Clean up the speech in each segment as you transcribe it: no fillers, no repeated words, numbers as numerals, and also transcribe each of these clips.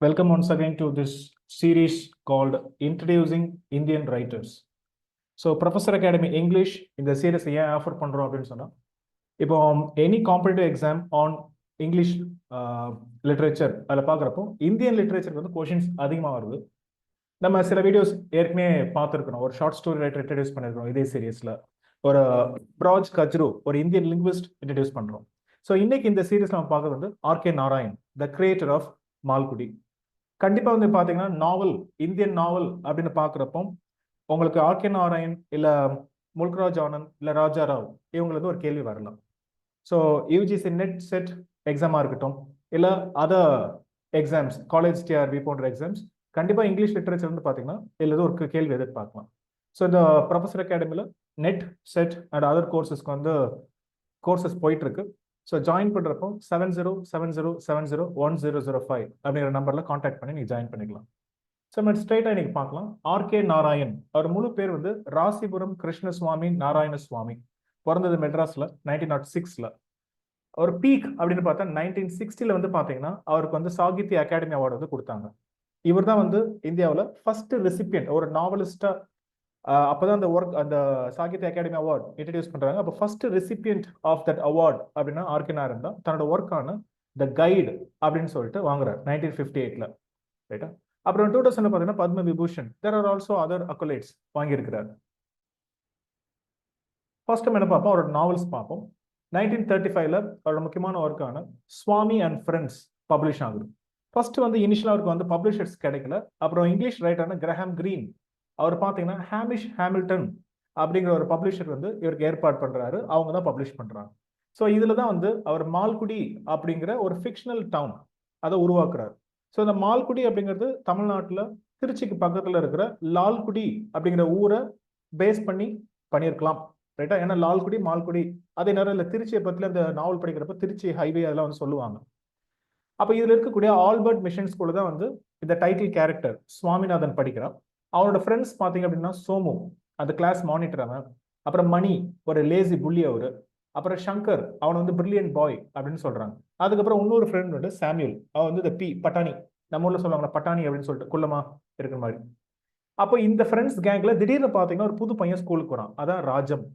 Welcome once again to this series called Introducing Indian Writers. So professor academy English இந்த series ஏன் offer பண்ணுறோம் அப்படின்னு சொன்னால், இப்போ any competitive exam on English literature அதில் பார்க்குறப்போ இந்தியன் லிட்ரேச்சருக்கு வந்து கொஷின்ஸ் அதிகமாக வருது. நம்ம சில வீடியோஸ் ஏற்கனவே பார்த்துருக்கணும். ஒரு ஷார்ட் ஸ்டோரி ரைட்டர் இன்ட்ரடியூஸ் பண்ணியிருக்கோம் இதே சீரீஸில். ஒரு பிராஜ் கஜ்ரு, ஒரு இந்தியன் லிங்குவிஸ்ட் இன்ட்ரடியூஸ் பண்ணுறோம். ஸோ இன்னைக்கு இந்த சீரீஸில் நம்ம பார்க்குறது வந்து R K Narayan, the creator of Malgudi. கண்டிப்பாக வந்து பார்த்தீங்கன்னா நாவல், இந்தியன் நாவல் அப்படின்னு பார்க்குறப்போ உங்களுக்கு ஆர்கே நாராயண் இல்லை முல்க்ராஜ் ஆனந்த் இல்லை ராஜாராவ் இவங்களுக்கு ஒரு கேள்வி வரலாம். ஸோ யூஜிசி நெட் செட் எக்ஸாமாக இருக்கட்டும், இல்லை அதர் எக்ஸாம்ஸ், காலேஜ் டிஆர்பி போன்ற எக்ஸாம்ஸ், கண்டிப்பாக இங்கிலீஷ் லிட்ரேச்சர் வந்து பார்த்தீங்கன்னா இல்லை ஒரு கேள்வி எதிர்பார்க்கலாம். ஸோ இந்த ப்ரொஃபஸர் அகாடமியில் நெட் செட் அண்ட் அதர் கோர்சஸ்க்கு வந்து கோர்சஸ் போயிட்டுருக்கு. ஸோ ஜாயின் பண்ணுறப்போ 7070701005 அப்படிங்கிற நம்பரில் கான்டாக்ட் பண்ணி நீங்கள் ஜாயின் பண்ணிக்கலாம். ஸோ நம்ம ஸ்ட்ரைட்டாக இன்னைக்கு பார்க்கலாம். ஆர்கே நாராயண், அவர் முழு பேர் வந்து ராசிபுரம் கிருஷ்ணசுவாமி நாராயணசுவாமி. பிறந்தது மெட்ராஸில் 1906. ஒரு பீக் அப்படின்னு பார்த்தா 1960 வந்து பார்த்தீங்கன்னா அவருக்கு வந்து சாகித்ய அகாடமி அவார்டு வந்து கொடுத்தாங்க. இவர் தான் வந்து இந்தியாவில் ஃபர்ஸ்ட் ரெசிபியன்ட், ஒரு நாவலிஸ்டா. அப்போதான் அந்த ஒர்க், அந்த சாகித்ய அகாடமி அவார்டு இன்ட்ரடியூஸ் பண்றாங்க. அப்போ first recipient of that award அப்படின்னா ஆர்கே நாராயண் தான். தன்னோட ஒர்க்கான த கைடு அப்படின்னு சொல்லிட்டு வாங்குறாரு 1958. ரைட்டா. அப்புறம் 2000 பார்த்தீங்கன்னா Padma Vibhushan, there are also other accolades வாங்கியிருக்கிறார். ஃபர்ஸ்ட் என்ன பார்ப்போம், அவரோட நாவல்ஸ் பார்ப்போம். 1935 அவரோட முக்கியமான ஒர்க்கான சுவாமி அண்ட் ஃப்ரெண்ட்ஸ் பப்ளிஷ் ஆகுது. ஃபர்ஸ்ட் வந்து இனிஷியலாக அவருக்கு வந்து பப்ளிஷர்ஸ் கிடைக்கல. அப்புறம் இங்கிலீஷ் ரைட்டரான கிரஹாம் கிரீன், அவர் பார்த்தீங்கன்னா ஹாமிஷ் ஹாமில்டன் அப்படிங்கிற ஒரு பப்ளிஷர் வந்து இவருக்கு ஏற்பாடு பண்றாரு. அவங்க தான் பப்ளிஷ் பண்றாங்க. ஸோ இதுல தான் வந்து அவர் மால்குடி அப்படிங்கிற ஒரு ஃபிக்ஷனல் டவுன் அதை உருவாக்குறாரு. ஸோ இந்த மால்குடி அப்படிங்கிறது தமிழ்நாட்டில் திருச்சிக்கு பக்கத்தில் இருக்கிற லால்குடி அப்படிங்கிற ஊரை பேஸ் பண்ணி பண்ணியிருக்கலாம். ரைட்டா. ஏன்னா லால்குடி மால்குடி அதே நேரம் இல்லை, திருச்சியை பற்றில இந்த நாவல் படிக்கிறப்ப திருச்சி ஹைவே அதெல்லாம் வந்து சொல்லுவாங்க. அப்போ இதில் இருக்கக்கூடிய ஆல்பர்ட் மிஷன் ஸ்கூல்ல தான் வந்து இந்த டைட்டில் கேரக்டர் சுவாமிநாதன் படிக்கிறான். அவனோட ஃப்ரெண்ட்ஸ் பார்த்தீங்க அப்படின்னா சோமு, அந்த கிளாஸ் மானிட்டர் அவன். அப்புறம் மணி, ஒரு லேசி புள்ளி அவரு. அப்புறம் சங்கர், அவன் வந்து பிரில்லியன்ட் பாய் அப்படின்னு சொல்றாங்க. அதுக்கப்புறம் இன்னொரு ஃப்ரெண்ட் வந்து சாமியூல், அவன் வந்து இந்த பட்டாணி, நம்ம ஊர்ல சொல்லுவாங்க பட்டாணி அப்படின்னு சொல்லிட்டு குள்ளமா இருக்கிற மாதிரி. அப்போ இந்த ஃப்ரெண்ட்ஸ் கேங்ல திடீர்னு பார்த்தீங்கன்னா ஒரு புது பையன் ஸ்கூலுக்கு வரான். அதான் ராஜம்.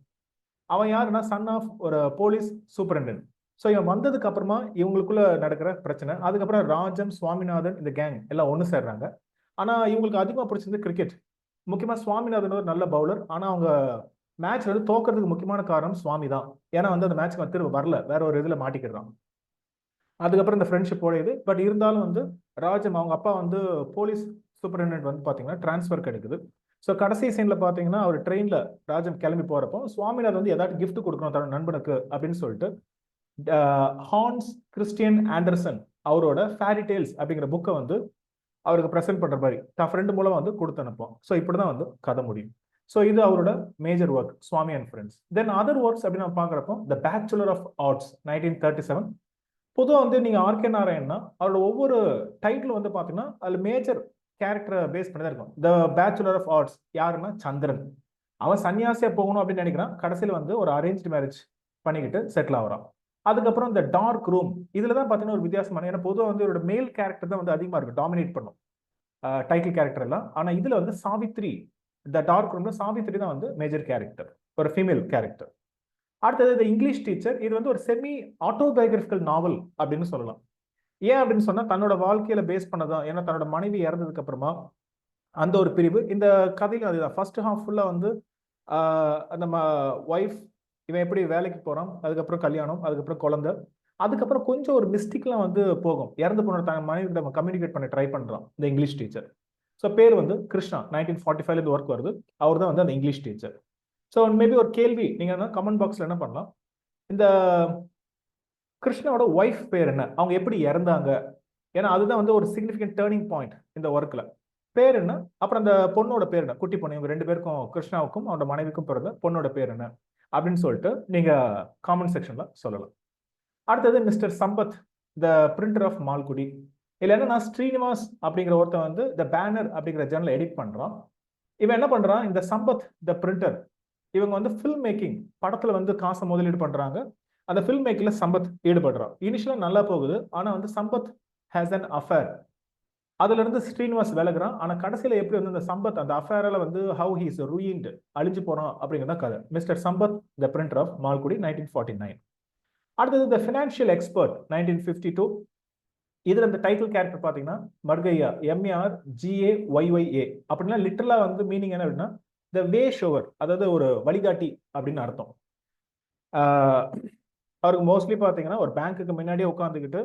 அவன் யாருன்னா சன் ஆஃப் ஒரு போலீஸ் சூப்பரண்டன்ட். ஸோ இவன் வந்ததுக்கு அப்புறமா இவங்களுக்குள்ள நடக்கிற பிரச்சனை. அதுக்கப்புறம் ராஜம், சுவாமிநாதன், இந்த கேங் எல்லாம் ஒன்று சேர்றாங்க. ஆனா இவங்களுக்கு அதிகமாக பிடிச்சது கிரிக்கெட். முக்கியமா சுவாமிநாதன் ஒரு நல்ல பவுலர். ஆனா அவங்க மேட்ச் வந்து தோக்கிறதுக்கு முக்கியமான காரணம் சுவாமி தான். ஏன்னா வந்து அந்த மேட்ச்க்கு திரும்ப வரல, வேற ஒரு இதுல மாட்டிக்கிறான். அதுக்கப்புறம் இந்த ஃப்ரெண்ட்ஷிப் போடையுது. பட் இருந்தாலும் வந்து ராஜம், அவங்க அப்பா வந்து போலீஸ் சூப்பரண்டன்ட் வந்து பாத்தீங்கன்னா டிரான்ஸ்ஃபர் கிடைக்குது. ஸோ கடைசி சீன்ல பாத்தீங்கன்னா அவர் ட்ரெயின்ல ராஜம் கிளம்பி போறப்போ சுவாமிநாதன் வந்து ஏதாவது கிஃப்ட் கொடுக்கணும் தன்னோட நண்பனுக்கு அப்படின்னு சொல்லிட்டு ஹான்ஸ் கிறிஸ்டியன் ஆண்டர்சன் அவரோட ஃபேரி டேல்ஸ் அப்படிங்கிற புக்கை வந்து அவருக்கு ப்ரெசென்ட் பண்ற மாதிரி தான் ஃப்ரெண்டு மூலம் வந்து கொடுத்து அனுப்போம். ஸோ இப்படிதான் வந்து கதை முடியும். ஸோ இது அவரோட major work, Swami and friends. Then other works அப்படின்னு நம்ம பார்க்குறப்போ த பேச்சுலர் ஆஃப் ஆர்ட்ஸ் 1937. பொதுவாக வந்து நீங்க ஆர்கே நாராயணா அவரோட ஒவ்வொரு டைட்டில் வந்து பார்த்தீங்கன்னா அதில் மேஜர் கேரக்டரை பேஸ் பண்ணி தான் இருக்கும். த பேச்சுலர் ஆஃப் ஆர்ட்ஸ் யாருன்னா சந்திரன். அவன் சன்னியாசியா போகணும் அப்படின்னு நினைக்கிறான். கடைசியில் வந்து ஒரு அரேஞ்ச் மேரேஜ் பண்ணிக்கிட்டு செட்டில் ஆகிறான். அதுக்கப்புறம் இந்த டார்க் ரூம், இதுல தான் பார்த்தீங்கன்னா ஒரு வித்தியாசமான, ஏன்னா பொதுவாக வந்து ஒரு மேல் கேரக்டர் தான் வந்து அதிகமாக இருக்கும், டாமினேட் பண்ணும் டைட்டில் கேரக்டர் எல்லாம். ஆனா இதுல வந்து சாவித்ரி, இந்த டார்க் ரூம்ல சாவித்ரி தான் வந்து மேஜர் கேரக்டர், ஒரு ஃபீமேல் கேரக்டர். அடுத்தது இங்கிலீஷ் டீச்சர், இது வந்து ஒரு செமி ஆட்டோபயோகிராபிக்கல் நாவல் அப்படின்னு சொல்லலாம். ஏன் அப்படின்னு சொன்னா தன்னோட வாழ்க்கையில பேஸ் பண்ணதான். ஏன்னா தன்னோட மனைவி இறந்ததுக்கு அப்புறமா அந்த ஒரு பிரிவு இந்த கதையில அதுதான். ஃபர்ஸ்ட் ஹாஃப் ஃபுல்லா வந்து நம்ம ஒய்ஃப், இவன் எப்படி வேலைக்கு போறான், அதுக்கப்புறம் கல்யாணம், அதுக்கப்புறம் குழந்தை, அதுக்கப்புறம் கொஞ்சம் ஒரு மிஸ்டேக்லாம் வந்து போகும். இறந்து போன தன் மனைவி கம்யூனிகேட் பண்ண ட்ரை பண்றான் இந்த இங்கிலீஷ் டீச்சர். ஸோ பேர் வந்து கிருஷ்ணா. 1945 ஒர்க் வருது. அவர் தான் வந்து அந்த இங்கிலீஷ் டீச்சர். ஸோ மேபி ஒரு கேள்வி நீங்க கமெண்ட் பாக்ஸ்ல என்ன பண்ணலாம், இந்த கிருஷ்ணாவோட ஒய்ஃப் பேர் என்ன, அவங்க எப்படி இறந்தாங்க, ஏன்னா அதுதான் வந்து ஒரு சிக்னிஃபிகன்ட் டேர்னிங் பாயிண்ட் இந்த ஒர்க்ல. பேர் என்ன, அப்புறம் அந்த பொண்ணோட பேர் என்ன, குட்டி பொண்ணு, இவங்க ரெண்டு பேருக்கும், கிருஷ்ணாவுக்கும் அவனோட மனைவிக்கும் பிறந்த பொண்ணோட பேர் என்ன அப்படின்னு சொல்லிட்டு நீங்க காமெண்ட் செக்ஷன்ல சொல்லலாம். அடுத்தது mister Sampath, the printer of Malgudi. இல்லை என்னன்னா ஸ்ரீனிவாஸ் அப்படிங்கிற ஒருத்தன் வந்து த பேனர் அப்படிங்கிற ஜேர்னல் எடிட் பண்றான். இவன் என்ன பண்றான், இந்த சம்பத் த பிரிண்டர், இவங்க வந்து ஃபில்ம் மேக்கிங், படத்துல வந்து காசை முதலீடு பண்றாங்க. அந்த ஃபில்ம் மேக்கிங்ல சம்பத் ஈடுபடுறான். இனிஷியலா நல்லா போகுது. ஆனா வந்து சம்பத் ஹேஸ் அன் அஃபேர் அதுல இருந்து ஸ்ரீனிவாஸ் விலகுறான். ஆனா கடைசியில எப்படி வந்து அந்த சம்பத் அந்த அஃபேரால வந்து ஹவு ஹி இஸ் ரூயின்ட் அழிஞ்சு போறான் அப்படிங்கிறத கதை. Mister Sampath the printer of Malgudi 1949. அடுத்தது த ஃபினான்ஷியல் எக்ஸ்பர்ட் 1952. இதுல இந்த டைட்டில் கேரக்டர் பாத்தீங்கன்னா மர்கையா, MERGAYYA அப்படின்னா லிட்டரலா வந்து மீனிங் என்ன அப்படின்னா த வே ஷோவர், அதாவது ஒரு வழிகாட்டி அப்படின்னு அர்த்தம். அவருக்கு மோஸ்ட்லி பாத்தீங்கன்னா ஒரு பேங்க்குக்கு முன்னாடியே உட்காந்துக்கிட்டு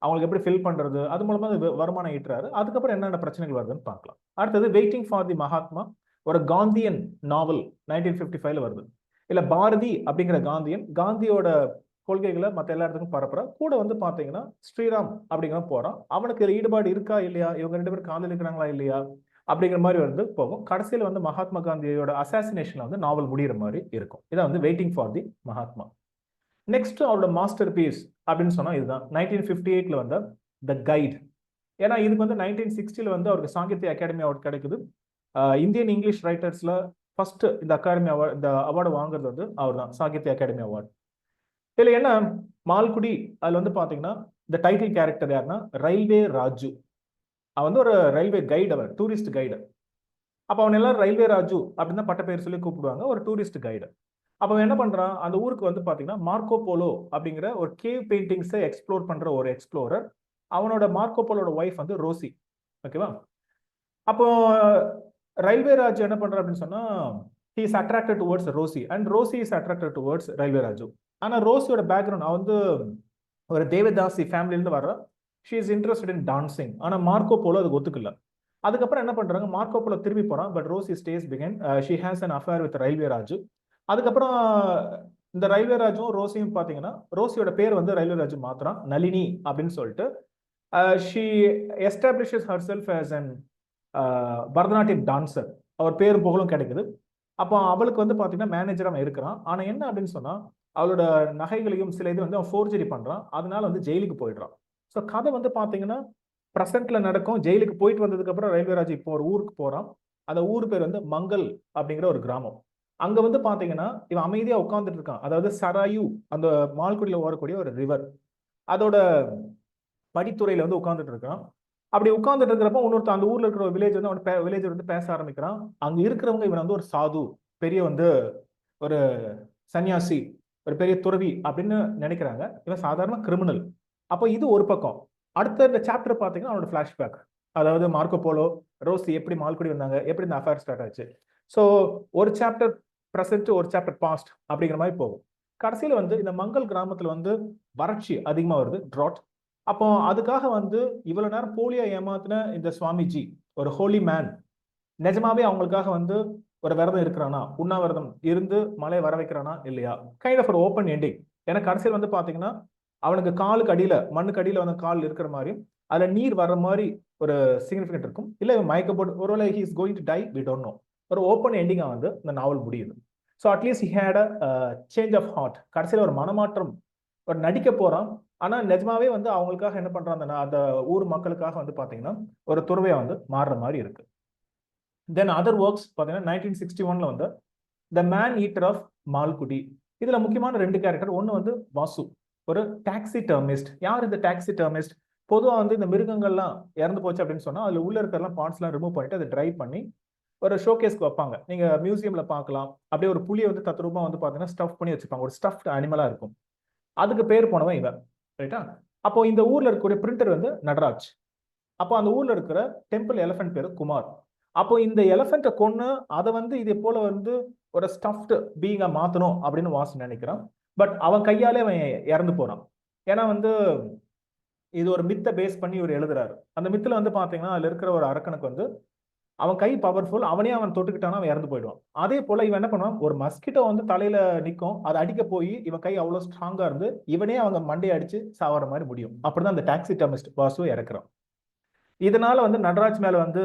அவங்களுக்கு எப்படி ஃபில் பண்றது, அது மூலமா வருமானம் ஈட்டுறாரு. அதுக்கப்புறம் என்னென்ன பிரச்சனைகள் வருதுன்னு பார்க்கலாம். அடுத்தது வெயிட்டிங் ஃபார் தி மகாத்மா, ஒரு காந்தியன் நாவல் 1955 வருது. இல்ல பாரதி அப்படிங்கிற காந்தியன் காந்தியோட கொள்கைகளை மற்ற எல்லா இடத்துக்கும் பரப்புற கூட வந்து பாத்தீங்கன்னா ஸ்ரீராம் அப்படிங்கிற போறான். அவனுக்கு ஈடுபாடு இருக்கா இல்லையா, இவங்க 2 பேரும் காதலிக்கிறாங்களா இல்லையா அப்படிங்கிற மாதிரி வந்து போகும். கடைசியில் வந்து மகாத்மா காந்தியோட அசாசினேஷன்ல வந்து நாவல் முடிகிற மாதிரி இருக்கும். இதான் வந்து waiting for the Mahatma. Next அவரோட மாஸ்டர் பீஸ் அப்படின்னு சொன்னா இதுதான் 1958 வந்த த கைட். ஏன்னா இதுக்கு வந்து 1960 வந்து அவருக்கு சாகித்ய அகாடமி அவார்டு கிடைக்குது. இந்தியன் இங்கிலீஷ் ரைட்டர்ஸ்ல ஃபர்ஸ்ட் இந்த அகாடமி அவார்டு, இந்த அவார்டு வாங்குறது வந்து அவர் தான், சாகித்ய அகாடமி அவார்டு. இதுல என்ன மால்குடி, அதுல வந்து பாத்தீங்கன்னா இந்த டைட்டில் கேரக்டர் யாருன்னா ரயில்வே ராஜு. அவன் வந்து ஒரு ரயில்வே கைடு, அவர் டூரிஸ்ட் கைடு. அப்ப அவன் எல்லாரும் ரயில்வே ராஜு அப்படின்னு பட்ட பேர் சொல்லி கூப்பிடுவாங்க, ஒரு டூரிஸ்ட் கைடு. அப்ப என்ன பண்றான், அந்த ஊருக்கு வந்து பாத்தீங்கன்னா மார்க்கோ போலோ அப்படிங்கிற ஒரு கேவ் பெயிண்டிங்ஸை எக்ஸ்ப்ளோர் பண்ற ஒரு எக்ஸ்ப்ளோரர். அவனோட மார்க்கோ போலோட ஒய்ஃப் வந்து ரோசி. ஓகேவா? அப்போ ரயில்வே ராஜு என்ன பண்ற அப்படின்னு சொன்னா he is attracted towards Rosie and Rosie is attracted towards railway Raju. ஆனா ரோசியோட பேக்ரவுண்ட், அவ வந்து ஒரு தேவதாசி ஃபேமிலில இருந்து வர்ற. she is interested in dancing. ஆனா மார்க்கோ போலோ அதுக்கு ஒத்துக்கல. அதுக்கப்புறம் என்ன பண்றாங்க, மார்க்கோ போலோ திரும்பி போறான். பட் ரோசி ஸ்டேஸ் பிகைன். she has an affair with railway Raju. அதுக்கப்புறம் இந்த ரயில்வே ராஜும் ரோசியும் பாத்தீங்கன்னா ரோசியோட பேர் வந்து ரயில்வே ராஜு மாத்திரம் நளினி அப்படின்னு சொல்லிட்டு she establishes herself as an Bharatanatyam dancer. அவர் பேரும் புகழும் கிடைக்குது. அப்போ அவளுக்கு வந்து பாத்தீங்கன்னா மேனேஜர் அவன் இருக்கிறான். ஆனா என்ன அப்படின்னு சொன்னா அவளோட நகைகளையும் சில இது வந்து அவன் ஃபோர்ஜரி பண்றான். அதனால வந்து ஜெயிலுக்கு போயிடுறான். ஸோ கதை வந்து பாத்தீங்கன்னா பிரசன்ட்ல நடக்கும். ஜெயிலுக்கு போயிட்டு வந்ததுக்கு அப்புறம் ரயில்வே ராஜு இப்போ ஒரு ஊருக்கு போறான். அந்த ஊர் பேர் வந்து மங்கள் அப்படிங்கிற ஒரு கிராமம். அங்க வந்து பாத்தீங்கன்னா இவன் அமைதியா உட்கார்ந்துட்டு இருக்கான். அதாவது சராயு, அந்த மால்குடியில ஓடக்கூடிய ஒரு ரிவர், அதோட படித்துறையில வந்து உட்கார்ந்துட்டு இருக்கான். அப்படி உட்கார்ந்துட்டு இருக்கிறப்ப இன்னொருத்த அந்த ஊர்ல இருக்கிற ஒரு வில்லேஜ் வந்து அவன் வில்லேஜர் வந்து பேச ஆரம்பிக்கிறான். அங்க இருக்கிறவங்க இவன் வந்து ஒரு சாது, பெரிய வந்து ஒரு சன்னியாசி, ஒரு பெரிய துறவி அப்படின்னு நினைக்கிறாங்க. இவன் சாதாரண கிரிமினல். அப்போ இது ஒரு பக்கம். அடுத்த இந்த சாப்டர் பாத்தீங்கன்னா அவனோட பிளாஷ்பேக், அதாவது மார்க்கோ போலோ, ரோசி எப்படி மால்குடி வந்தாங்க, எப்படி இந்த அஃபேர் ஸ்டார்ட் ஆச்சு. ஸோ ஒரு சாப்டர் ப்ரெசென்ட், ஒரு சாப்டர் பாஸ்ட் அப்படிங்கிற மாதிரி போகும். கடைசியில வந்து இந்த மங்கள் கிராமத்துல வந்து வறட்சி அதிகமா வருது, ட்ராட். அப்போ அதுக்காக வந்து இவ்வளவு நேரம் போலியா ஏமாத்தின இந்த சுவாமிஜி, ஒரு ஹோலி மேன், நிஜமாவே அவங்களுக்காக வந்து ஒரு விரதம் இருக்கிறானா, உண்ணாவிரதம் இருந்து மழையை வர வைக்கிறானா இல்லையா, கைண்ட் ஆஃப் ஒரு ஓப்பன் எண்டிங். ஏன்னா கடைசியில் வந்து பாத்தீங்கன்னா அவனுக்கு காலுக்கு அடியில, மண்ணுக்கு அடியில வந்து கால் இருக்கிற மாதிரியும் அதுல நீர் வர்ற மாதிரி ஒரு சிக்னிஃபிகன்ட் இருக்கும். இல்ல மயக்கப்பட்டு ஒருவேளை he is going to die, we don't know. ஒரு ஓப்பன் எண்டிங்கா வந்து இந்த நாவல் முடியுது. ஸோ அட்லீஸ்ட் he had a change of heart. கடைசியில் ஒரு மனமாற்றம், ஒரு நடிக்க போறான். ஆனா நிஜமாவே வந்து அவங்களுக்காக என்ன பண்றான், அந்த ஊர் மக்களுக்காக வந்து பாத்தீங்கன்னா ஒரு துறவையா வந்து மாறுற மாதிரி இருக்கு. தென் அதர் ஒர்க்ஸ் பாத்தீங்கன்னா 1961 வந்து the man eater of Malgudi. இதுல முக்கியமான 2 கேரக்டர். ஒன்னு வந்து வாசு, ஒரு டாக்ஸி டெர்மிஸ்ட். யார் இந்த டாக்ஸி டெர்மிஸ்ட்? பொதுவா வந்து இந்த மிருகங்கள்லாம் இறந்து போச்சு அப்படின்னு சொன்னா அதுல உள்ள இருக்கிறலாம் பார்ட்ஸ்லாம் ரிமூவ் பண்ணிட்டு அதை ட்ரைவ் பண்ணி ஒரு ஷோகேஸ்க்கு வைப்பாங்க. நீங்க மியூசியம்ல பார்க்கலாம். அப்படியே ஒரு புலியை வந்து தத்ரூபமா வந்து பாத்தீங்கன்னா ஸ்டஃப் பண்ணி வச்சுப்பாங்க. ஒரு ஸ்டஃப்ட் அனிமலா இருக்கும். அதுக்கு பேர் போனவன் இவன், ரைட்டா? அப்போ இந்த ஊர்ல இருக்கக்கூடிய பிரிண்டர் வந்து நடராஜ். அப்போ அந்த ஊர்ல இருக்கிற டெம்பிள் எலிஃபென்ட் பேரு குமார். அப்போ இந்த எலிஃபென்ட்டை கொன்னு அதை வந்து இதே போல வந்து ஒரு ஸ்டஃப்டு பீங்கா மாத்தணும் அப்படின்னு வாசு நினைக்கிறான். பட் அவன் கையாலே அவன் இறந்து போறான். ஏன்னா வந்து இது ஒரு மித்தை பேஸ் பண்ணி இவர் எழுதுறாரு. அந்த மித்துல வந்து பாத்தீங்கன்னா அதுல இருக்கிற ஒரு அரக்கனுக்கு வந்து அவன் கை பவர்ஃபுல், அவனே அவன் தொட்டுக்கிட்டானா அவன் இறந்து போயிடுவான். அதே போல இவன் என்ன பண்ணுவான், ஒரு மஸ்கிட்டோ வந்து தலையில நிற்கும், அதை அடிக்க போய் இவன் கை அவ்வளவு ஸ்ட்ராங்கா இருந்து இவனே அவங்க மண்டையை அடிச்சு சாவற மாதிரி முடியும். அப்படிதான் அந்த டாக்ஸி டெர்மிஸ்ட் வாசு இறக்குறான். இதனால வந்து நடராஜ் மேல வந்து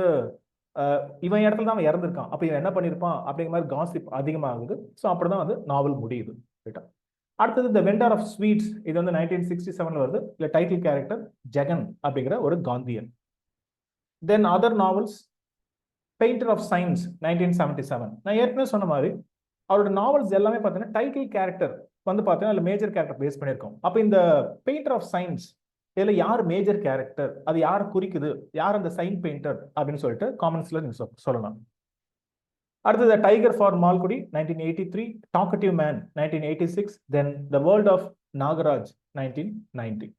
இவன் இடத்துல தான் அவன் இறந்துருக்கான், அப்ப இவன் என்ன பண்ணிருப்பான் அப்படிங்கிற மாதிரி காசிப் அதிகமாகுது. ஸோ அப்படிதான் வந்து நாவல் முடியுது. ரைட்டா? அடுத்தது த வெண்டர் ஆஃப் ஸ்வீட்ஸ். இது வந்து 1967 வருது. இல்ல டைட்டில் கேரக்டர் ஜெகன் அப்படிங்கிற ஒரு Gandhian. Then other novels, painter of science 1977. நான் ஏற்கனவே சொன்ன மாதிரி அவரோட நாவல்ஸ் எல்லாமே பார்த்தீங்கன்னா டைட்டில் கேரக்டர் வந்து பார்த்தீங்கன்னா மேஜர் கேரக்டர் பேஸ் பண்ணியிருக்கோம். அப்போ இந்த பெயிண்டர் ஆஃப் சயின்ஸ் இதுல யார் மேஜர் கேரக்டர், அது யார் குறிக்குது, யார் அந்த சைன் பெயிண்டர் அப்படின்னு சொல்லிட்டு காமெண்ட்ஸ்ல நீங்க சொல்லலாம். அடுத்தது tiger for Malgudi 1983, talkative man 1986, then the world of Nagaraj 1990.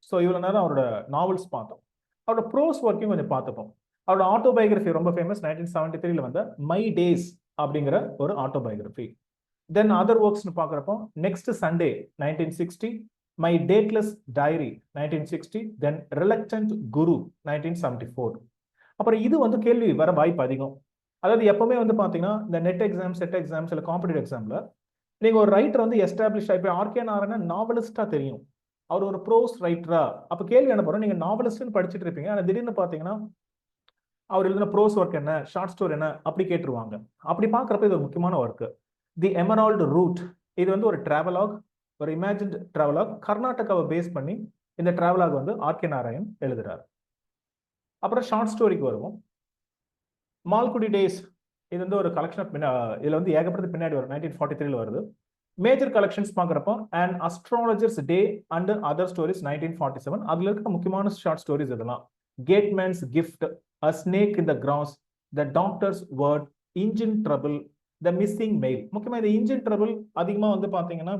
So இவ்வளவு நேரம் அவரோட நாவல்ஸ் பார்த்தோம். அவரோட ப்ரோஸ் ஒர்க்கையும் கொஞ்சம் பார்த்துப்போம். அவரோட ஆட்டோபயோகிராஃபி ரொம்ப ஃபேமஸ். 1973 வந்த மை டேஸ் அப்படிங்கிற ஒரு ஆட்டோபயோகிராஃபி. தென் அதர் ஒர்க்ஸ்னு பார்க்குறப்போ next Sunday 1960, my dateless diary 1960, then reluctant guru 1974. அப்புறம் இது வந்து கேள்வி வர வாய்ப்பு அதிகம். அதாவது எப்பவுமே வந்து பார்த்தீங்கன்னா இந்த நெட் எக்ஸாம், செட் எக்ஸாம்ஸ் இல்லை காம்படிட்டிவ் எக்ஸாம்ல நீங்க ஒரு ரைட்டர் வந்து எஸ்டாப்ளிஷ் ஆகி ஆர்கே நாராயணன் நாவலிஸ்டா தெரியும், அவர் ஒரு ப்ரோஸ் ரைட்டரா. அப்ப கேள்வி என்ன பண்ணும், நீங்க நாவலிஸ்ட்னு படிச்சுட்டு இருப்பீங்க, ஆனா திடீர்னு பாத்தீங்கன்னா அவர் எழுதின ப்ரோஸ் ஒர்க் என்ன, ஷார்ட் ஸ்டோரி என்ன அப்படி கேட்டுருவாங்க. அப்படி பாக்குறப்ப இது ஒரு முக்கியமான ஒர்க், தி எமரால்டு ரூட். இது வந்து ஒரு டிராவலாக், ஒரு இமேஜின்ட் டிராவலாக். கர்நாடகாவை பேஸ் பண்ணி இந்த டிராவலாக் வந்து ஆர்கே நாராயண் எழுதுறாரு. அப்புறம் ஷார்ட் ஸ்டோரிக்கு வருவோம். மால்குடி டேஸ் இது வந்து ஒரு கலெக்ஷன். இதுல வந்து ஏகப்பட்டது பின்னாடி வரும். 1943 வருது. மேஜர் கலெக்ஷன்ஸ் பார்க்குறப்போ and astrologer's day and other stories 1947. அதுல இருக்கிற முக்கியமான ஷார்ட் ஸ்டோரிஸ் இதெல்லாம்: gateman's gift, a snake in the grass, the doctor's word, engine trouble, the missing mail. முக்கியமாக இந்த இன்ஜின் ட்ரபிள் அதிகமாக வந்து பார்த்தீங்கன்னா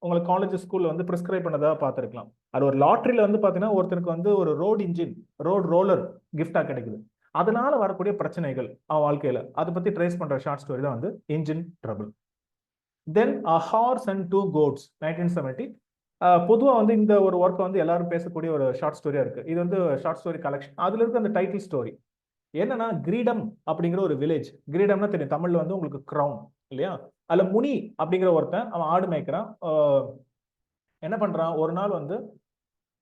உங்களுக்கு காலேஜ் ஸ்கூல்ல வந்து ப்ரிஸ்கிரைப் பண்ணதா பார்த்துருக்கலாம். அது ஒரு லாட்ரியில வந்து பார்த்தீங்கன்னா ஒருத்தருக்கு வந்து ஒரு ரோட் இன்ஜின், ரோட் ரோலர் கிஃப்டா கிடைக்குது. அதனால வரக்கூடிய பிரச்சனைகள் அவன் வாழ்க்கையில அதை பத்தி ட்ரேஸ் பண்ற ஷார்ட் ஸ்டோரி தான் வந்து engine trouble. Then a horse and two goats 1970. பொதுவாக வந்து இந்த ஒரு ஒர்க்கை வந்து எல்லாரும் பேசக்கூடிய ஒரு ஷார்ட் ஸ்டோரியா இருக்கு. இது வந்து ஷார்ட் ஸ்டோரி கலெக்ஷன். அதுல இருக்க அந்த டைட்டில் ஸ்டோரி என்னன்னா, கிரீடம் அப்படிங்கிற ஒரு வில்லேஜ். கிரீடம்னா தெரியும், தமிழ்ல வந்து உங்களுக்கு கிரவுன் இல்லையா. அதுல முனி அப்படிங்கிற ஒருத்தன் அவன் ஆடு மேய்க்கிறான். என்ன பண்றான், ஒரு நாள் வந்து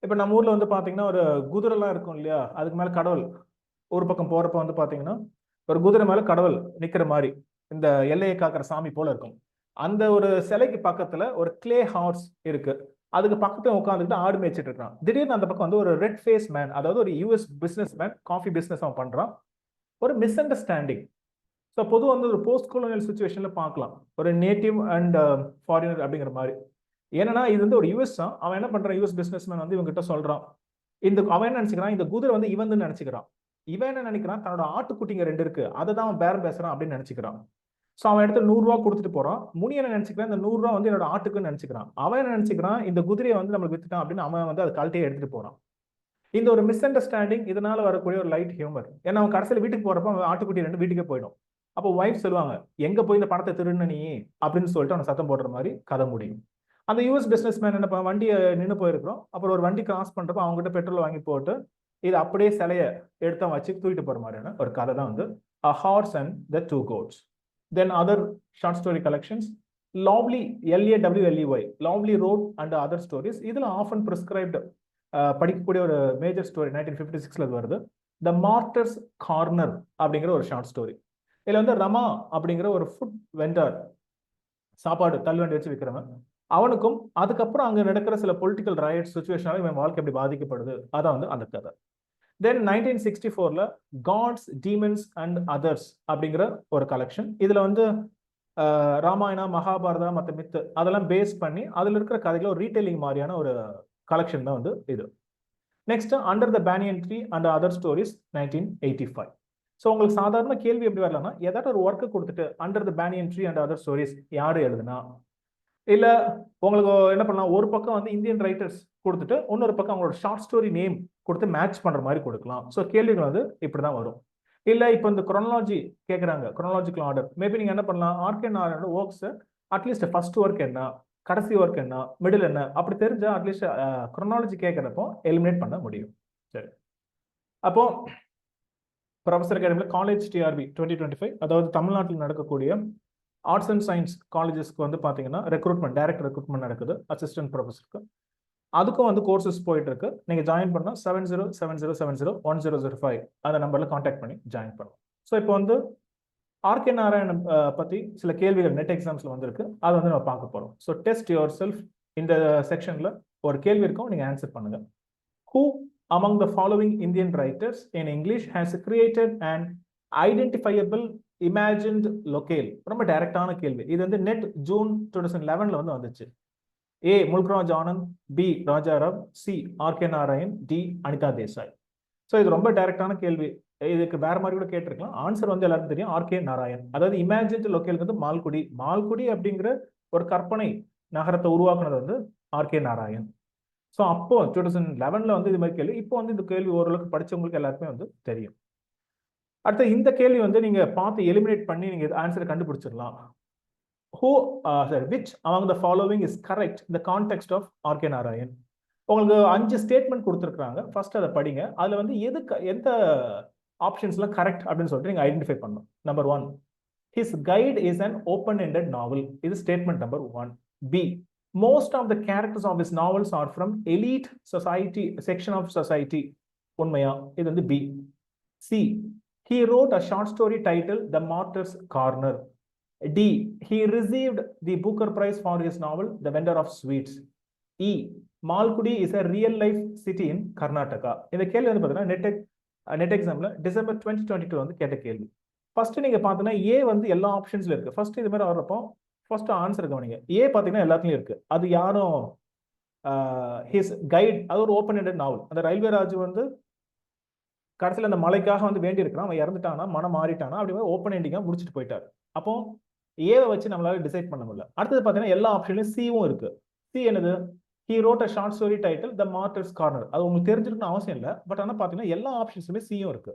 இப்ப நம்ம ஊர்ல வந்து பாத்தீங்கன்னா ஒரு குதிரை எல்லாம் இருக்கும் இல்லையா, அதுக்கு மேல கடவுள் ஒரு பக்கம் போறப்ப வந்து பாத்தீங்கன்னா ஒரு குதிரை மேல கடவுள் நிக்கிற மாதிரி இந்த எல்லையை காக்கிற சாமி போல இருக்கும். அந்த ஒரு சிலைக்கு பக்கத்துல ஒரு கிளே ஹார்ஸ் இருக்கு. அதுக்கு பக்கத்துல உட்காந்துட்டு ஆடு மேய்ச்சிட்டு இருக்கான். திடீர்னு அந்த பக்கம் வந்து ஒரு ரெட் ஃபேஸ் மேன், அதாவது ஒரு US business man, coffee business அவன் பண்றான். ஒரு மிஸ் அண்டர்ஸ்டாண்டிங். ஸோ பொதுவாக வந்து ஒரு போஸ்ட் கொலோனியல் சுச்சுவேஷன்ல பார்க்கலாம், ஒரு நேட்டிவ் அண்ட் ஃபாரினர் அப்படிங்கிற மாதிரி. ஏன்னா இது வந்து ஒரு யூஎஸ் தான். அவன் என்ன பண்றான், யூஎஸ் பிசினஸ் மேன் வந்து இவங்கிட்ட சொல்றான், அவன் என்ன நினைச்சுக்கிறான், இந்த குதிரை வந்து இவன் நினைச்சுக்கிறான். இவன் என்ன நினைக்கிறான், தன்னோட ஆட்டுக்குட்டிங்க 2 இருக்கு, அதை தான் அவன் பேரம் பேசுறான் அப்படின்னு நினைச்சுக்கிறான். ஸோ அவன் இடத்துல 100 ரூபா கொடுத்துட்டு போறான். முனி என்ன நினைச்சுக்கிறான், இந்த 100 ரூபா வந்து என்னோட ஆட்டுக்குன்னு நினைச்சுக்கிறான். அவன் என்ன நினைச்சுக்கிறான், இந்த குதிரையை வந்து நம்மளுக்கு வித்துட்டான் அப்படின்னு அவன் வந்து அதை கழட்டியே எடுத்துட்டு போறான். இந்த ஒரு மிஸ் அண்டர்ஸ்டாண்டிங், இதனால வரக்கூடிய ஒரு லைட் ஹியூமர். ஏன்னா அவன் கடைசியில் வீட்டுக்கு போறப்ப அவன் ஆட்டுக்குட்டி 2 வீட்டுக்கே போயிடும். அப்போ ஒய்ஃப் சொல்லுவாங்க, எங்க போய் இந்த பணத்தை திருடுன நீ அப்படின்னு சொல்லிட்டு அவன் சத்தம் போடுற மாதிரி கதை முடியும். அந்த யூஎஸ் பிசினஸ் மேன் என்ன வண்டியை நின்று போயிருக்கிறோம், அப்புறம் ஒரு வண்டி கிராஸ் பண்றப்ப அவங்க கிட்ட பெட்ரோல் வாங்கி போட்டு இது அப்படியே சிலைய எடுத்து வச்சு தூக்கிட்டு போற மாதிரியான ஒரு கதை தான் வந்து A Horse and the Two Goats. Then other short story collections, Lovely, LAWLEY, Lovely Road and Other Stories. இதுல often prescribed படிக்கக்கூடிய ஒரு மேஜர் ஸ்டோரி 1956 வருது, த மார்டர்ஸ் கார்னர் அப்படிங்கிற ஒரு ஷார்ட் ஸ்டோரி. இதுல வந்து ரமா அப்படிங்கிற ஒரு ஃபுட் வெண்டர், சாப்பாடு தள்ளுவண்டி வச்சு விற்கிறவன், அவனுக்கும் அதுக்கப்புறம் அங்க நடக்கிற சில பொலிட்டிக்கல் ரயட் சுச்சுவேஷனால இவன் வாழ்க்கை எப்படி பாதிக்கப்படுது, அதான் வந்து அந்த கதை. தென் 1964 காட்ஸ், டீமன்ஸ் அண்ட் அதர்ஸ் அப்படிங்கிற ஒரு கலெக்ஷன். இதுல வந்து ராமாயணா, மகாபாரதா, மற்ற மித்து அதெல்லாம் பேஸ் பண்ணி அதுல இருக்கிற கதைகளை ஒரு ரீட்டைலிங் மாதிரியான ஒரு கலெக்ஷன் தான் வந்து இது. Next under the banyan tree and other stories 1985. So உங்களுக்கு சாதாரண கேள்வி எப்படி வரலாம்னா, ஏதாவது ஒரு ஒர்க்கு கொடுத்துட்டு under the banyan tree and other stories யாரு எழுதுனா, இல்ல உங்களுக்கு என்ன பண்ணலாம், ஒரு பக்கம் வந்து இந்தியன் ரைட்டர்ஸ் கொடுத்துட்டு இன்னொரு பக்கம் அவங்களோட ஷார்ட் ஸ்டோரி நேம் கொடுத்து மேட்ச் பண்ற மாதிரி கொடுக்கலாம். ஸோ கேள்விகள் வந்து இப்படிதான் வரும். இல்ல இப்போ இந்த குரோனாலஜி கேட்குறாங்க, குரோனாலஜிக்கல் ஆர்டர், மேபி நீங்க என்ன பண்ணலாம், ஆர்கே நாராயணோட ஒர்க்ஸ் அட்லீஸ்ட் ஃபர்ஸ்ட் ஒர்க் என்ன, கடைசி ஒர்க் என்ன, மிடில் என்ன, அப்படி தெரிஞ்சா அட்லீஸ்ட் குரோனாலஜி கேட்கறப்போ எலிமினேட் பண்ண முடியும். சரி, அப்போ ப்ரொஃபஸர் அகாடமியில் காலேஜ் டிஆர்பி 2025, அதாவது தமிழ்நாட்டில் நடக்கக்கூடிய ஆர்ட்ஸ் அண்ட் சயின்ஸ் காலேஜஸ்க்கு வந்து பார்த்தீங்கன்னா ரெக்ரூட்மெண்ட், டைரக்ட் ரெக்ரூட்மெண்ட் நடக்குது அசிஸ்டன்ட் ப்ரொஃபஸருக்கு. அதுக்கும் வந்து கோர்சஸ் போயிட்டு இருக்கு. நீங்க ஜாயின் பண்ணா 7070701005 அந்த நம்பர்ல கான்டாக்ட் பண்ணி ஜாயின் பண்ணலாம். ஸோ இப்போ வந்து ஆர்கே நாராயணன் பத்தி சில கேள்விகள் நெட் எக்ஸாம்ஸ்ல வந்திருக்கு, அதை வந்து நம்ம பார்க்க போறோம். So test your self. இந்த செக்ஷன்ல ஒரு கேள்வி இருக்கும், நீங்க ஆன்சர் பண்ணுங்க. Who among the following Indian writers in English has created an identifiable imagined locale? ரொம்ப டைரக்டான கேள்வி. இது வந்து நெட் ஜூன் 2011 வந்து வந்துச்சு. A Mulk Raj Anand, B Rajaram, C RK Narayan, D Anita Desai. So இது ரொம்ப டைரக்டான கேள்வி. இதுக்கு வேற மாதிரி கூட கேட்டிருக்கலாம். ஆன்சர் வந்து எல்லாருக்கும் தெரியும், ஆர்கே நாராயண். அதாவது இமேஜின் லொக்கேல் வந்து மால்குடி. மால்குடி அப்படிங்கிற ஒரு கற்பனை நகரத்தை உருவாக்குனது வந்து ஆர்கே நாராயண். ஸோ அப்போ 2011 வந்து இது மாதிரி கேள்வி. இப்போ வந்து இந்த கேள்வி ஓரளவுக்கு படிச்சவங்களுக்கு எல்லாருக்குமே வந்து தெரியும். அடுத்து இந்த கேள்வி வந்து நீங்க பார்த்து எலிமினேட் பண்ணி நீங்க ஆன்சரை கண்டுபிடிச்சிடலாம். which among the following is correct in the context of R K Narayan? உங்களுக்கு 5 ஸ்டேட்மெண்ட் கொடுத்துருக்காங்க. ஃபர்ஸ்ட் அதை படிங்க. அதுல வந்து எந்த ஆப்ஷன்ஸ்லாம் கரெக்ட் அப்படின்னு சொல்லிட்டு நீங்க ஐடென்டிஃபை பண்ணணும். Number 1, his guide is an open-ended novel. இது statement number 1. B, most of the characters of his novels are from elite society section of society. உண்மையா? இது வந்து B. C, he wrote a short story titled The Martyr's Corner. D, he received the Booker Prize for his novel The Vendor of Sweets. E, Malgudi is a real life city in Karnataka. இந்த கேள்வி வந்து பார்த்தீங்கன்னா net எக்ஸாம்ல December 2022 வந்து கேட்ட கேள்வி. First நீங்க பார்த்தீங்கன்னா ஏ வந்து எல்லா ஆப்ஷன்ஸ்ல இருக்கு. ஃபர்ஸ்ட் இது மாதிரி வர்றப்போ ஃபர்ஸ்ட் ஆன்சர் கவனிங்க. ஏ பார்த்தீங்கன்னா எல்லாத்துலயும் இருக்கு. அது யாரும் ஹிஸ் கைட், அது ஒரு ஓப்பன் எண்டட் நாவல். அந்த ரயில்வே ராஜு வந்து கடைசியில் அந்த மலைக்காக வந்து வேண்டி இருக்கிறான், அவன் இறந்துட்டானா, மனம் மாறிட்டானா, அப்படி ஓப்பன் எண்டிங்கா முடிச்சுட்டு போயிட்டார். அப்போ ஏவை வச்சு நம்மளால டிசைட் பண்ண முடியல. அடுத்தது பார்த்தீங்கன்னா எல்லா ஆப்ஷன்லையும் சியும் இருக்கு. சி என்னது? He wrote a short story titled The Martyr's Corner. அது உங்களுக்கு தெரிஞ்சிருக்கணும் அவசியம் இல்லை. பட் ஆனால் பார்த்தீங்கன்னா எல்லா ஆப்ஷன்ஸுமே சியும் இருக்கு.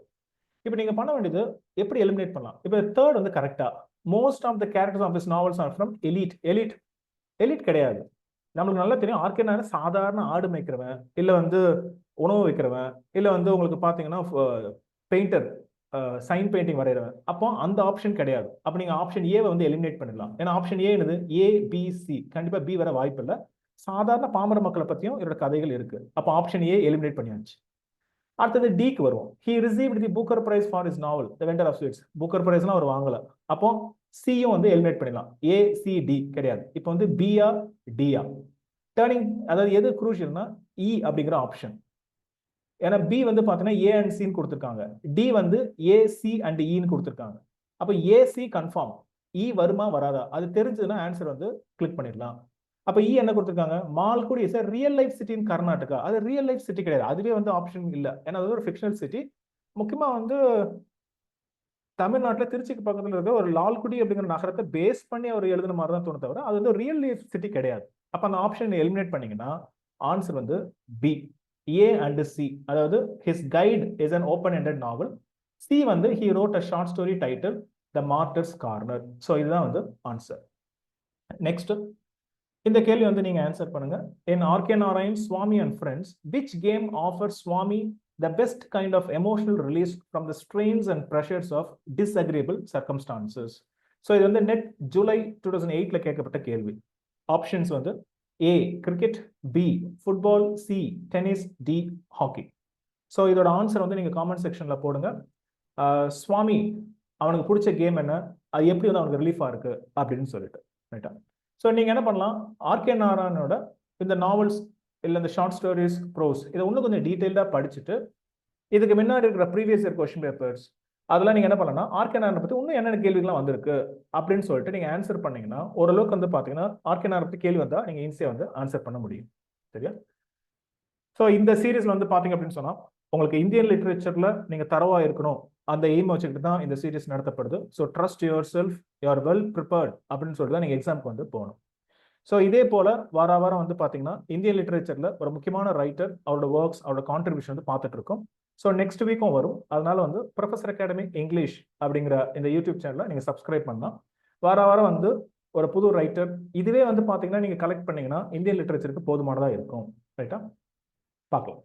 இப்போ நீங்க பண்ண வேண்டியது எப்படி எலிமினேட் பண்ணலாம். இப்போ தேர்ட் வந்து கரெக்டா. Most of the characters of this novels are from elite. Elite கிடையாது. நம்மளுக்கு நல்லா தெரியும் ஆர்கே நாராயண் சாதாரண ஆடு மேய்க்கிறவன், இல்லை வந்து உணவு வைக்கிறவன், இல்லை வந்து உங்களுக்கு பார்த்தீங்கன்னா பெயிண்டர், சைன் பெயிண்டிங் வரைகிறவன். அப்போ அந்த ஆப்ஷன் கிடையாது. அப்போ நீங்கள் ஆப்ஷன் ஏவை வந்து எலிமினேட் பண்ணிடலாம். ஏன்னா ஆப்ஷன் ஏ என்னது? ஏ பி சி. கண்டிப்பாக பி வர வாய்ப்பு இல்லை. சாதாரண பாமர மக்களை பற்றியும் இவரோட கதைகள் இருக்கு. அப்போ ஆப்ஷன் ஏ எலிமினேட் பண்ணியாச்சு. அடுத்தது டிக்கு வருவோம். He received the Booker Prize for his novel The Vendor of Sweets. Booker பிரைஸ்லாம் அவர் வாங்கல. அப்போ சியும் வந்து எலிமினேட் பண்ணிடலாம். ஏ சி டி கிடையாது. இப்போ வந்து பியா டியா டேர்னிங், அதாவது எது குரூஷியல்னா இ அப்படிங்கிற ஆப்ஷன். ஏன்னா பி வந்து பார்த்தீங்கன்னா ஏ அண்ட் சின்னு கொடுத்துருக்காங்க. டி வந்து ஏ சி அண்ட் இன்னு கொடுத்துருக்காங்க. அப்போ ஏசி கன்ஃபார்ம். இ வருமா வராதா அது தெரிஞ்சதுன்னா ஆன்சர் வந்து கிளிக் பண்ணிடலாம். அப்ப இ என்ன கொடுத்துருக்காங்க? Malgudi is real life city இன் கர்நாடகா. அது ரியல் லைஃப் சிட்டி கிடையாது. அதுவே வந்து ஆப்ஷன் இல்லை. ஏன்னா அது ஒரு ஃபிக்ஷனல் சிட்டி. முக்கியமா வந்து தமிழ்நாட்டில் திருச்சிக்கு பக்கத்தில் இருக்க ஒரு லால்குடி அப்படிங்கிற நகரத்தை பேஸ் பண்ணி அவர் எழுதுன மாதிரி தான் தோணு தவிர அது வந்து ரியல் லைஃப் சிட்டி கிடையாது. அப்ப அந்த ஆப்ஷன் எலிமினேட் பண்ணீங்கன்னா ஆன்சர் வந்து பி, ஏ அண்ட் சி. அதாவது his guide is an open ended novel. C வந்து he wrote a short story title the martyr's corner. So இதுதான் வந்து ஆன்சர். நெக்ஸ்ட் இந்த கேள்வி வந்து நீங்க ஆன்சர் பண்ணுங்க. In RK Narayan Swami and friends, which game offer Swami the best kind of emotional release from the strains and pressures of disagreeable circumstances. So இது வந்து NET July 2008 கேட்கப்பட்ட கேள்வி. ஆப்ஷன்ஸ் வந்து A cricket, B football, C tennis, D hockey. So இதோட answer வந்து நீங்க comment செக்ஷன்ல போடுங்க. சுவாமி அவனுக்கு பிடிச்ச கேம் என்ன, அது எப்படி வந்து அவனுக்கு ரிலீஃபா இருக்கு அப்படின்னு சொல்லிட்டு. ரைட்டா? ஸோ நீங்கள் என்ன பண்ணலாம், ஆர்கே நாராயணோட இந்த நாவல்ஸ் இல்லை இந்த ஷார்ட் ஸ்டோரிஸ், ப்ரோஸ் இதை இன்னும் கொஞ்சம் டீட்டெயில்டாக படிச்சுட்டு இதுக்கு முன்னாடி இருக்கிற ப்ரீவியஸ் இயர் கொஸ்டின் பேப்பர்ஸ் அதெல்லாம் நீங்கள் என்ன பண்ணலாம், ஆர்கே நாராயணை பற்றி இன்னும் என்னென்ன கேள்விகள்லாம் வந்திருக்கு அப்படின்னு சொல்லிட்டு நீங்கள் ஆன்சர் பண்ணீங்கன்னா ஓரளவுக்கு வந்து பார்த்தீங்கன்னா ஆர்கே நாராயணை பற்றி கேள்வி வந்தால் நீங்கள் ஈஸியாக வந்து ஆன்சர் பண்ண முடியும். சரியா? ஸோ இந்த சீரீஸ்ல வந்து பார்த்தீங்க அப்படின்னு சொன்னால் உங்களுக்கு இந்தியன் லிட்ரேச்சர்ல நீங்கள் தரவாக இருக்கணும் அந்த எய்ம் வச்சுக்கிட்டு தான் இந்த சீரீஸ் நடத்தப்படுது. So trust yourself, you are well prepared அப்படின்னு சொல்லிட்டு தான் நீங்கள் எக்ஸாமுக்கு வந்து போகணும். ஸோ இதே போல வாரம் வந்து பார்த்தீங்கன்னா இந்தியன் லிட்ரேச்சர்ல ஒரு முக்கியமான ரைட்டர் அவரோட ஒர்க்ஸ், அவரோட கான்ட்ரிபியூஷன் வந்து பார்த்துட்டு இருக்கோம். ஸோ நெக்ஸ்ட் வீக்கும் வரும். அதனால வந்து ப்ரொஃபசர் அகாடமி இங்கிலீஷ் அப்படிங்கிற இந்த யூடியூப் சேனலை நீங்கள் சப்ஸ்கிரைப் பண்ணலாம். வாரம் வந்து ஒரு புது ரைட்டர் இதுவே வந்து பார்த்தீங்கன்னா நீங்கள் கலெக்ட் பண்ணீங்கன்னா இந்தியன் லிட்ரேச்சருக்கு போதுமானதாக இருக்கும். ரைட்டா? பார்க்கலாம்.